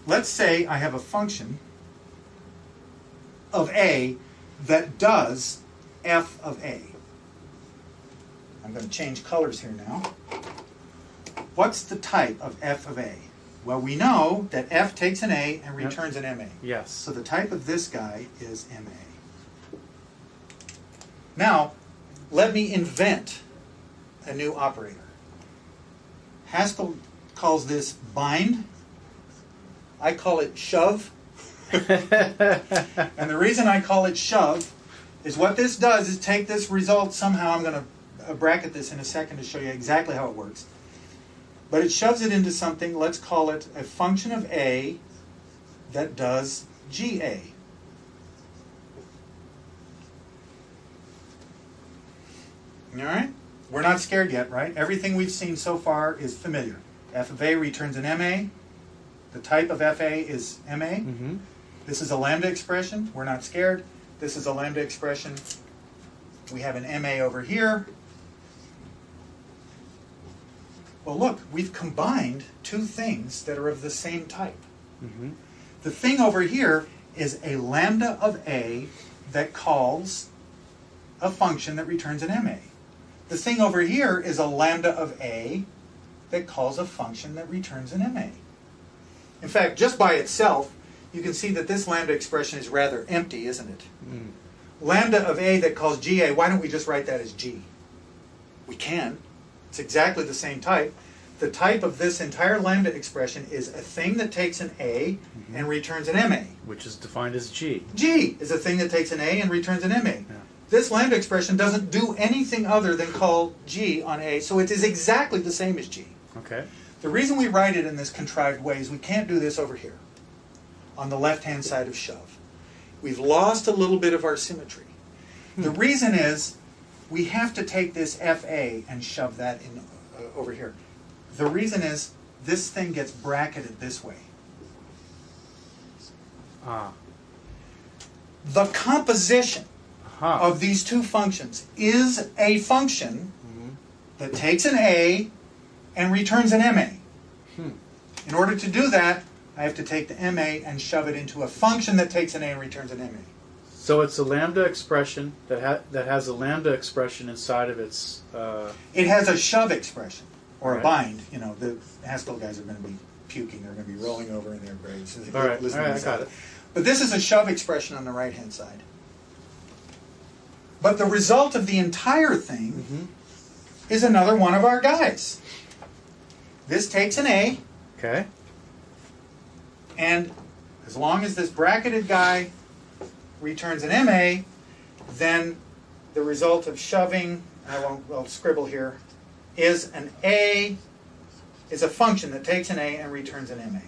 let's say I have a function of a that does f of a. I'm going to change colors here now. What's the type of f of a? Well, we know that f takes an a and returns an ma. Yes. So the type of this guy is ma. Now, let me invent a new operator. Haskell calls this bind. I call it shove. And the reason I call it shove is what this does is take this result somehow. I'm going to bracket this in a second to show you exactly how it works. But it shoves it into something, let's call it a function of a that does GA. All right? We're not scared yet, right? Everything we've seen so far is familiar. F of a returns an MA. The type of FA is MA. Mm-hmm. This is a lambda expression. We're not scared. This is a lambda expression. We have an MA over here. Well, look, we've combined two things that are of the same type. Mm-hmm. The thing over here is a lambda of a that calls a function that returns an MA. The thing over here is a lambda of a that calls a function that returns an MA. In fact, just by itself, you can see that this lambda expression is rather empty, isn't it? Mm. Lambda of a that calls GA, why don't we just write that as G? We can. It's exactly the same type. The type of this entire lambda expression is a thing that takes an A and returns an MA. Which is defined as G. G is a thing that takes an A and returns an MA. Yeah. This lambda expression doesn't do anything other than call G on A, so it is exactly the same as G. Okay. The reason we write it in this contrived way is we can't do this over here, on the left-hand side of shove. We've lost a little bit of our symmetry. The reason is we have to take this FA and shove that in over here. The reason is this thing gets bracketed this way. Ah. The composition Aha. of these two functions is a function Mm-hmm. that takes an A and returns an MA. In order to do that, I have to take the MA and shove it into a function that takes an A and returns an MA. So it's a lambda expression that has a lambda expression inside of its. It has a shove expression, or Right. a bind. You know, the Haskell guys are going to be puking. They're going to be rolling over in their graves. All right, listening to I this. got it. But this is a shove expression on the right-hand side. But the result of the entire thing Mm-hmm. is another one of our guys. This takes an A, Okay. and as long as this bracketed guy returns an MA, then the result of shoving, I'll scribble here, is an A, is a function that takes an A and returns an MA.